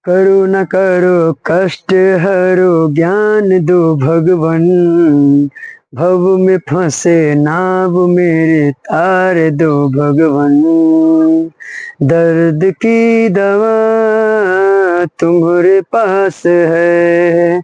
करो न करो कष्ट हरो ज्ञान दो भगवन। भव में फंसे नाव मेरे तार दो भगवन। दर्द की दवा तुम्हारे पास है,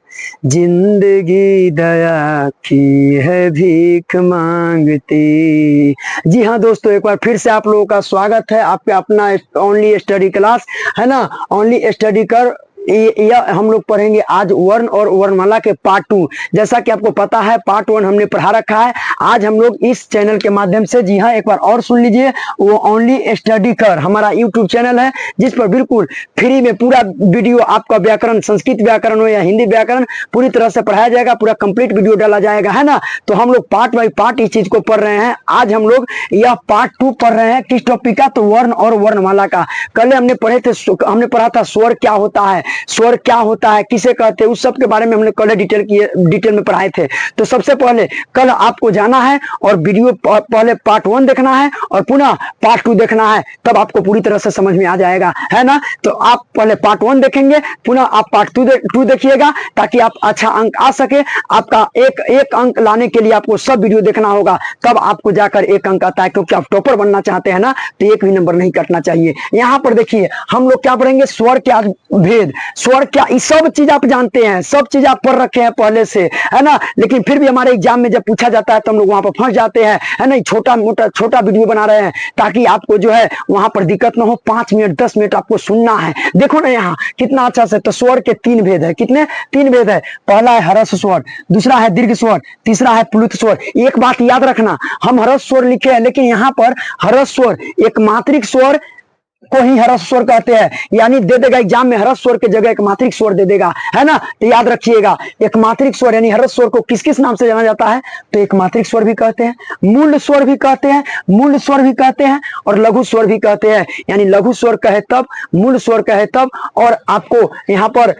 जिंदगी दया की है भीख मांगती। जी हाँ दोस्तों, एक बार फिर से आप लोगों का स्वागत है आपके अपना ओनली स्टडी क्लास है ना। ओनली स्टडी कर यह हम लोग पढ़ेंगे आज वर्ण और वर्णमाला के पार्ट 2। जैसा कि आपको पता है पार्ट 1 हमने पढ़ा रखा है। आज हम लोग इस चैनल के माध्यम से, जी हाँ एक बार और सुन लीजिए, वो ओनली स्टडी कर हमारा यूट्यूब चैनल है जिस पर बिल्कुल फ्री में पूरा वीडियो आपका व्याकरण, संस्कृत व्याकरण हो या हिंदी व्याकरण, पूरी तरह से पढ़ाया जाएगा, पूरा कंप्लीट वीडियो डाला जाएगा है ना। तो हम लोग पार्ट बाई पार्ट इस चीज को पढ़ रहे हैं। आज हम लोग यह पार्ट 2 पढ़ रहे हैं। किस टॉपिक का? तो वर्ण और वर्णमाला का। कल हमने पढ़ा था स्वर क्या होता है, स्वर क्या होता है, किसे कहते हैं, उस सब के बारे में हमने कल डिटेल में पढ़ाए थे। तो सबसे पहले कल आपको जाना है और वीडियो पहले पार्ट 1 देखना है और पुनः पार्ट 2 देखना है, तब आपको पूरी तरह से समझ में आ जाएगा है ना। तो आप पहले पार्ट 1 देखेंगे, पुनः आप पार्ट 2 देखिएगा ताकि आप अच्छा अंक आ सके। आपका एक अंक लाने के लिए आपको सब वीडियो देखना होगा, तब आपको जाकर एक अंक आता है। क्योंकि आप टॉपर बनना चाहते हैं ना, तो एक भी नंबर नहीं कटना चाहिए। यहाँ पर देखिए हम लोग क्या पढ़ेंगे, स्वर क्या भेद, स्वर क्या, ये सब चीज आप जानते हैं, सब चीज आप पढ़ रखे हैं पहले से है ना। लेकिन फिर भी हमारे एग्जाम में जब पूछा जाता है तो हम लोग वहां पर फंस जाते हैं है ना। छोटा वीडियो बना रहे हैं ताकि आपको जो है वहां पर दिक्कत ना हो। 5 मिनट 10 मिनट आपको सुनना है। देखो ना यहाँ कितना अच्छा से। तो स्वर के 3 भेद है। कितने? 3 भेद है। पहला है ह्रस्व स्वर, दूसरा है दीर्घ स्वर, तीसरा है प्लुत स्वर। एक बात याद रखना, हम ह्रस्व स्वर लिखे हैं लेकिन यहाँ पर ह्रस्व स्वर एक मात्रिक स्वर को ही ह्रस्व स्वर कहते हैं। यानी दे देगा एग्जाम में ह्रस्व स्वर की जगह एक मात्रिक स्वर दे देगा है ना। तो याद रखिएगा, एक मात्रिक स्वर यानी ह्रस्व स्वर को किस किस नाम से जाना जाता है? तो एक मात्रिक स्वर भी कहते हैं, मूल स्वर भी कहते हैं, मूल स्वर भी कहते हैं और लघु स्वर भी कहते हैं। यानी लघु स्वर कहे तब, मूल स्वर कहे तब और आपको यहाँ पर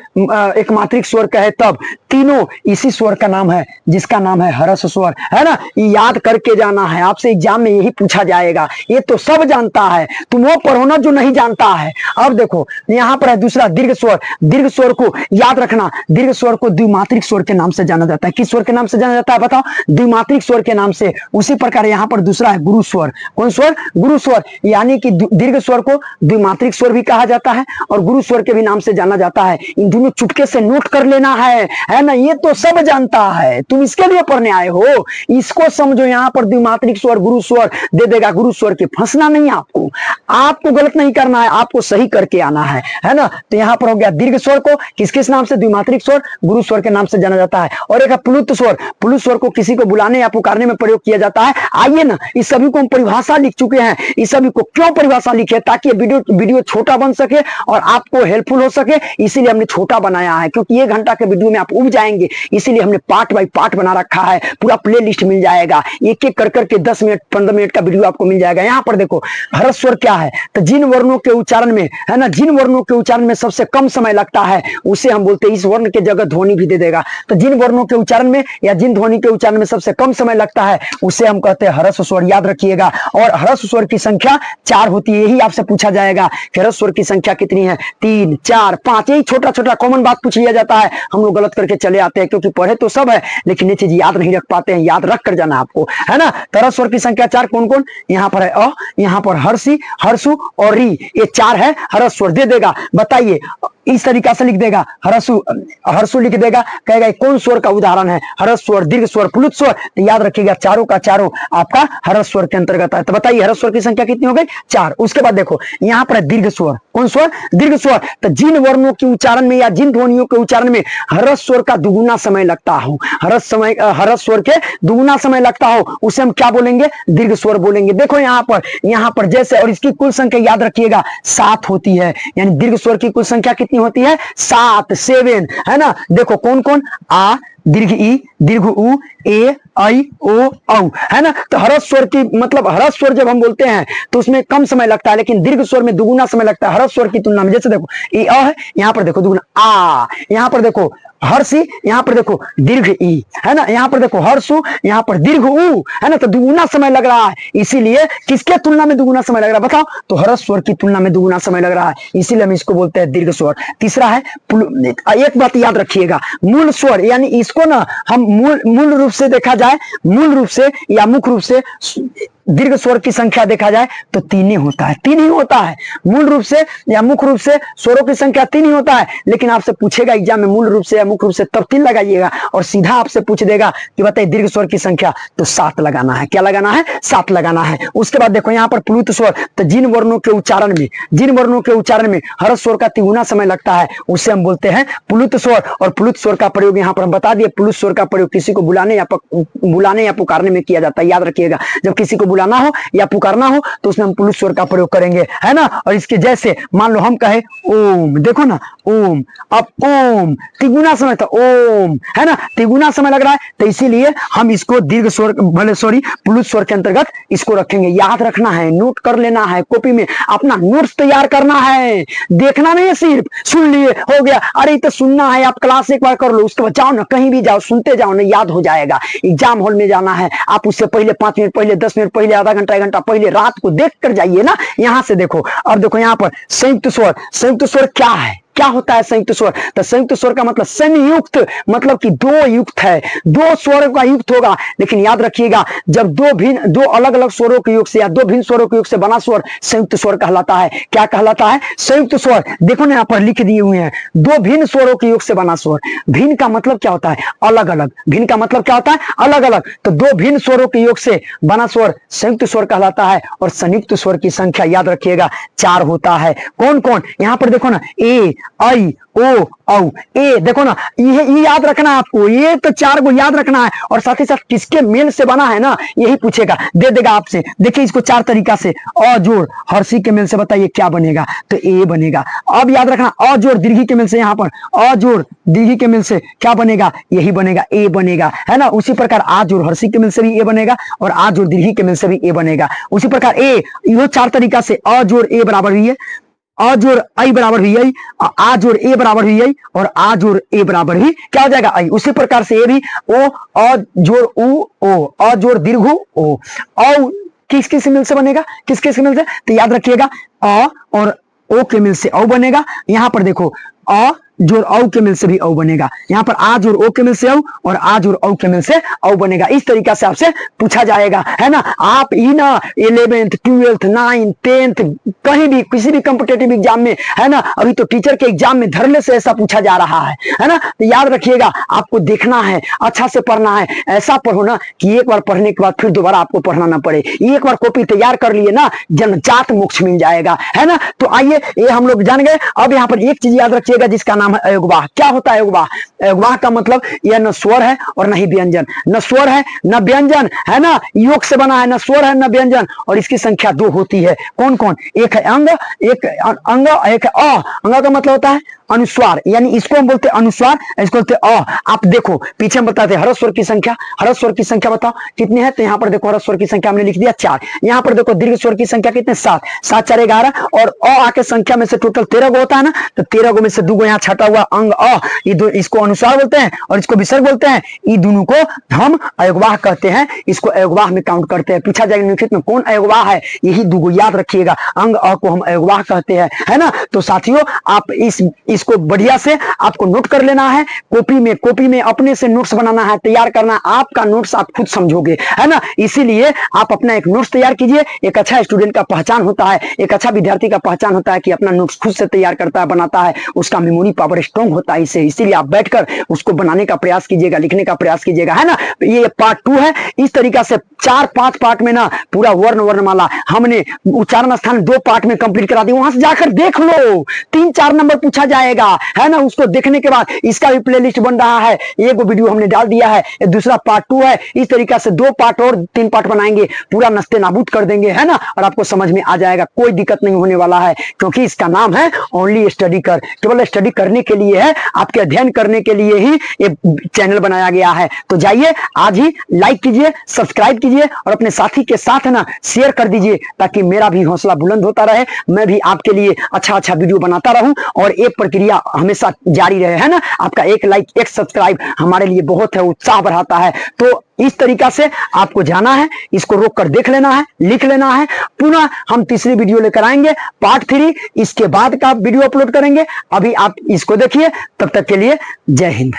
एक मात्रिक स्वर कहे तब। तीनों इसी स्वर का नाम है जिसका नाम है ह्रस्व स्वर है ना। याद करके जाना है, आपसे एग्जाम में यही पूछा जाएगा। ये तो सब जानता है, तुम वो पढ़ो ना जो नहीं जानता है। अब देखो यहाँ पर है दूसरा दीर्घ स्वर। दीर्घ स्वर को याद रखना, दीर्घ स्वर को द्विमात्रिक स्वर के नाम से जाना जाता है। किस स्वर के नाम से जाना जाता है बताओ? द्विमात्रिक स्वर के नाम से। उसी प्रकार यहाँ पर दूसरा है गुरु स्वर। कौन स्वर? गुरु स्वर। यानी कि दीर्घ स्वर को द्विमात्रिक स्वर भी कहा जाता है और गुरु स्वर के भी नाम से जाना जाता है। इन दोनों चुपके से नोट कर लेना है ना। ये तो सब जानता है, तुम इसके लिए पढ़ने आए हो, इसको समझो। यहाँ पर द्विमात्रिक स्वर गुरु स्वर दे देगा, गुरु स्वर के फंसना नहीं। आपको गलत नहीं करना है, आपको सही करके आना है ना। तो यहाँ पर हो गया दीर्घ स्वर को किस किस नाम से? द्विमात्रिक स्वर गुरु स्वर के नाम से जाना जाता है। और एक प्लुत स्वर। प्लुत स्वर को किसी को बुलाने या पुकारने में प्रयोग किया जाता है। आइए ना, इस सभी को हम परिभाषा लिख चुके हैं। इस सभी को क्यों परिभाषा लिखे? ताकि वीडियो छोटा बन सके और आपको हेल्पफुल हो सके, इसीलिए हमने छोटा बनाया है। क्योंकि 1 घंटा के वीडियो में आप उब जाएंगे, इसीलिए हमने पार्ट बाई पार्ट बना रखा है। पूरा प्ले लिस्ट मिल जाएगा, एक एक कर के 10 मिनट 15 मिनट का वीडियो आपको मिल जाएगा। यहाँ पर देखो ह्रस्व स्वर क्या है, तो जिन वर्णों के उच्चारण में है ना, जिन वर्णों के उच्चारण में सबसे कम समय लगता है उसे हम बोलते हैं, इस वर्ण के जगह ध्वनि भी दे देगा। तो जिन वर्णों के उच्चारण में या जिन ध्वनि के उच्चारण में सबसे कम समय लगता है उसे हम कहते हैं ह्रस्व स्वर। याद रखिएगा। और ह्रस्व स्वर की संख्या 4 होती है। यही आपसे पूछा जाएगा कि ह्रस्व स्वर की संख्या कितनी है? 3 4 5। यही छोटा छोटा कॉमन बात पूछ लिया जाता है, हम लोग गलत करके चले आते हैं। क्योंकि पढ़े तो सब है लेकिन ये चीज याद नहीं रख पाते हैं। याद रख कर जाना आपको है ना। तो ह्रस्व स्वर की संख्या 4 कौन कौन? यहाँ पर है अ, यहाँ पर हर्षी, हर्षु और री, ये 4 है। ह्रस्व स्वर दे देगा। बताइए, इस तरीका से लिख देगा, हर्षु लिख देगा, कहेगा कौन स्वर का उदाहरण है? ह्रस्व स्वर, दीर्घ स्वर, प्लुत स्वर। तो याद रखिएगा चारों का चारों आपका ह्रस्व स्वर के अंतर्गत है। तो बताइए ह्रस्व स्वर की संख्या कितनी हो गई? 4। उसके बाद देखो यहाँ पर है दीर्घ स्वर। कौन स्वर? दीर्घ स्वर। तो जिन वर्णों के उच्चारण में या जिन ध्वनियों के उच्चारण में ह्रस्व स्वर का दुगुना समय लगता हो, ह्रस्व स्वर के दुगुना समय लगता हो, उसे हम क्या बोलेंगे? दीर्घ स्वर बोलेंगे। देखो यहाँ पर जैसे, और इसकी कुल संख्या याद रखिएगा 7 होती है। यानी दीर्घ स्वर की कुल संख्या कितनी होती है? 7 है ना। देखो कौन कौन? आ, दीर्घ ई, दीर्घ उ, ए, आई, ओ, औ, है ना। तो हरस स्वर की मतलब हरस स्वर जब हम बोलते हैं तो उसमें कम समय लगता है, लेकिन दीर्घ स्वर में दुगुना समय लगता है हरस स्वर की तुलना में। जैसे देखो ये अ है, यहाँ पर देखो दुगुना आ, यहाँ पर देखो हर्षी, यहाँ पर देखो दीर्घ ई, है ना, यहाँ पर देखो हर्षु, यहाँ पर दीर्घ उ, है ना। तो दुगुना समय लग रहा है, इसीलिए किसके तुलना में दुगुना समय लग रहा है बताओ, तो हरस स्वर की तुलना में दुगुना समय लग रहा है, इसीलिए हम इसको बोलते हैं दीर्घ स्वर। तीसरा है एक बात याद रखिएगा, मूल स्वर, यानी इसको ना हम मूल रूप से देखा जाए, मूल रूप से या मुख्य रूप से दीर्घ स्वर की संख्या देखा जाए तो तीन ही होता है, तीन ही होता है। मूल रूप से या मुख्य रूप से स्वरों की संख्या तीन ही होता है, लेकिन आपसे पूछेगा एग्जाम में मूल रूप से या मुख्य रूप से, तब तीन लगाइएगा, और सीधा आपसे पूछ देगा कि बताइए दीर्घ स्वर की संख्या, तो 7 लगाना है। क्या लगाना है? 7 लगाना है। उसके बाद देखो यहाँ पर प्लुत स्वर, तो जिन वर्णों के उच्चारण में, जिन वर्णों के उच्चारण में हरस स्वर का तिगुना समय लगता है उसे हम बोलते हैं प्लुत स्वर। और प्लुत स्वर का प्रयोग यहाँ पर हम बता दिए, प्लुत स्वर का प्रयोग किसी को बुलाने या पुकारने में किया जाता है। याद रखिएगा, जब किसी को बुलाना हो या पुकारना हो तो उसमें हम प्लुत स्वर का प्रयोग करेंगे, है ना। और इसके जैसे मान लो हम कहे ओम, देखो ना ओम, अब ओम तिगुना समय था ओम, है ना, तिगुना समय लग रहा है, तो इसीलिए हम इसको दीर्घ स्वर भले सॉरी प्लुत स्वर के अंतर्गत इसको रखेंगे। याद रखना है, नोट कर लेना है, कॉपी में अपना नोट्स तैयार करना है, देखना नहीं है सिर्फ सुन लिए हो गया, अरे तो सुनना है, आप क्लास एक बार कर लो, उसके बाद जाओ ना, कहीं भी जाओ सुनते जाओ ना, याद हो जाएगा। एग्जाम हॉल में जाना है, आप उससे पहले 5 मिनट पहले, 10 मिनट पहले, आधा घंटा 1 घंटा पहले रात को देख कर जाइए ना। यहां से देखो, और देखो यहाँ पर संयुक्त स्वर, संयुक्त स्वर क्या है, क्या होता है संयुक्त स्वर? तो संयुक्त स्वर का मतलब संयुक्त, मतलब कि दो युक्त है, दो स्वरों का युक्त होगा। लेकिन याद रखिएगा, जब दो अलग अलग स्वरों के योग से या दो भिन्न स्वरों के योग से बना स्वर संयुक्त स्वर कहलाता है। क्या कहलाता है? संयुक्त स्वर। देखो ना यहाँ पर लिख दिए हुए हैं, दो भिन्न स्वरों के योग से बना स्वर। भिन्न का मतलब क्या होता है? अलग अलग। भिन्न का मतलब क्या होता है? अलग अलग। तो दो भिन्न स्वरों के योग से बना स्वर संयुक्त स्वर कहलाता है। और संयुक्त स्वर की संख्या याद रखिएगा 4 होता है। कौन कौन? यहाँ पर देखो ना, ए, आई, ओ, औ। ए देखो ना, ये याद रखना है आपको, ये तो 4 को याद रखना है। और साथ ही साथ किसके मेल से बना है ना, यही पूछेगा, दे देगा आपसे। देखिए इसको 4 तरीका से, अ जोड़ हर्षी के मेल से बताइए क्या बनेगा, तो ए बनेगा। अब याद रखना, अ जोड़ दीर्घी के मेल से, यहाँ पर अ जोड़ दीर्घी के मेल से क्या बनेगा, यही बनेगा, ए बनेगा, है ना। उसी प्रकार आ जोड़ हर्षी के मेल से भी ए बनेगा, और आ जोड़ दीर्घी के मेल से भी ए बनेगा। उसी प्रकार ए, ये 4 तरीका से अ जोड़ ए बराबर भी है, अ जोड़ आई बराबर भी आई, आ जोड़ ए बराबर भी आई, और आ जोड़ ए बराबर भी क्या हो जाएगा, आई। उसी प्रकार से ये भी ओ, अ जोड़ उ, ओ, अ जोड़ दीर्घ ओ, औ किस किस मिल से बनेगा, किस किस मिल से, तो याद रखिएगा अ और ओ के मिल से औ बनेगा। यहाँ पर देखो अ जोड़ औ के मिल से भी औ बनेगा, यहाँ पर आ जोड़ ओ के मिल से औ, और आ जोड़ औ के मिल से औ बनेगा। इस तरीका से आपसे पूछा जाएगा, है ना। आप ही ना 11th 12th 9th 10th कहीं भी किसी भी कॉम्पिटेटिव एग्जाम में, है ना, अभी तो टीचर के एग्जाम में धरले से ऐसा पूछा जा रहा है ना। तो याद रखिएगा, आपको देखना है, अच्छा से पढ़ना है, ऐसा पढ़ो ना कि एक बार पढ़ने के बाद फिर दोबारा आपको पढ़ना ना पड़े। एक बार कॉपी तैयार कर लिए ना, जन्मजात मोक्ष मिल जाएगा, है ना। तो आइए, ये हम लोग जान गए। अब यहाँ पर एक चीज याद रखिएगा जिसका नाम है अयोगवाह। क्या होता है अयोगवाह? अयोगवाह का मतलब यह न स्वर है और न ही व्यंजन, न स्वर है न व्यंजन, है ना, योग से बना है, न स्वर है न व्यंजन, और इसकी संख्या 2 होती है। कौन कौन? एक है अंग, एक अंग, एक है अ। अंग का मतलब होता है अनुस्वार, यानी इसको हम बोलते हैं अनुस्वार, इसको बोलते हैं अ। आप देखो पीछे हम बताते हैं हरस स्वर की संख्या, हरस स्वर की संख्या बताओ कितनी है, तो यहाँ पर देखो हरस स्वर की संख्या हमने लिख दिया 4। यहाँ पर देखो दीर्घ स्वर की संख्या कितने, 7, 7 4 11, और अ आके संख्या में से टोटल 13 गो होता है ना, तो 13 गो में से 2 गो यहाँ छटा हुआ अंग अ, इसको अनुस्वार बोलते हैं और इसको विसर्ग बोलते हैं। ये दोनों को हम अयोगवाह कहते हैं, इसको अयोगवाह में काउंट करते हैं। पूछा जाएगा निम्नलिखित में कौन अयोगवाह है, यही 2 गो याद रखिएगा, अंग अ को हम अयोगवाह कहते हैं, है ना। तो साथियों, आप इसको बढ़िया से आपको नोट कर लेना है, कॉपी में अपने से नोट्स बनाना है, तैयार करना है। आपका नोट्स आप खुद समझोगे, है ना। इसीलिए आप अपना एक नोट्स तैयार कीजिए। एक अच्छा स्टूडेंट का पहचान होता है, एक अच्छा विद्यार्थी का पहचान होता है कि अपना नोट्स खुद से तैयार करता है, बनाता है, उसका मेमोरी पावर स्ट्रांग होता है इससे। इसीलिए आप बैठकर उसको बनाने का प्रयास कीजिएगा, लिखने का प्रयास कीजिएगा, है ना। ये पार्ट 2 है। इस तरीका से 4-5 पार्ट में ना पूरा वर्णमाला हमने उच्चारण स्थान 2 पार्ट में कंप्लीट करा दी। वहां से जाकर देख लो, 3-4 नंबर पूछा जाएगा। जाएगा, है ना। उसको देखने के बाद इसका भी प्लेलिस्ट बन रहा है, एक वीडियो हमने डाल दिया है, दूसरा पार्ट 2 है। इस तरीका से 2 पार्ट और 3 पार्ट बनाएंगे, पूरा नस्ते नाबूद कर देंगे, है ना। और आपको समझ में आ जाएगा, कोई दिक्कत नहीं होने वाला है, क्योंकि इसका नाम है ओनली स्टडी कर। केवल स्टडी करने के लिए है, आपके अध्ययन करने के लिए ही ये चैनल बनाया गया है। तो जाइए आज ही लाइक कीजिए, सब्सक्राइब कीजिए और अपने साथी के साथ ना शेयर कर दीजिए, ताकि मेरा भी हौसला बुलंद होता रहे, मैं भी आपके लिए अच्छा अच्छा वीडियो बनाता रहूं और एक प्रक्रिया हमेशा जारी रहे, है ना। आपका एक लाइक, एक सब्सक्राइब हमारे लिए बहुत है, उत्साह बढ़ाता है। तो इस तरीका से आपको जाना है, इसको रोक कर देख लेना है, लिख लेना है। पुनः हम तीसरी वीडियो लेकर आएंगे, पार्ट 3, इसके बाद का वीडियो अपलोड करेंगे। अभी आप इसको देखिए, तब तक के लिए जय हिंद।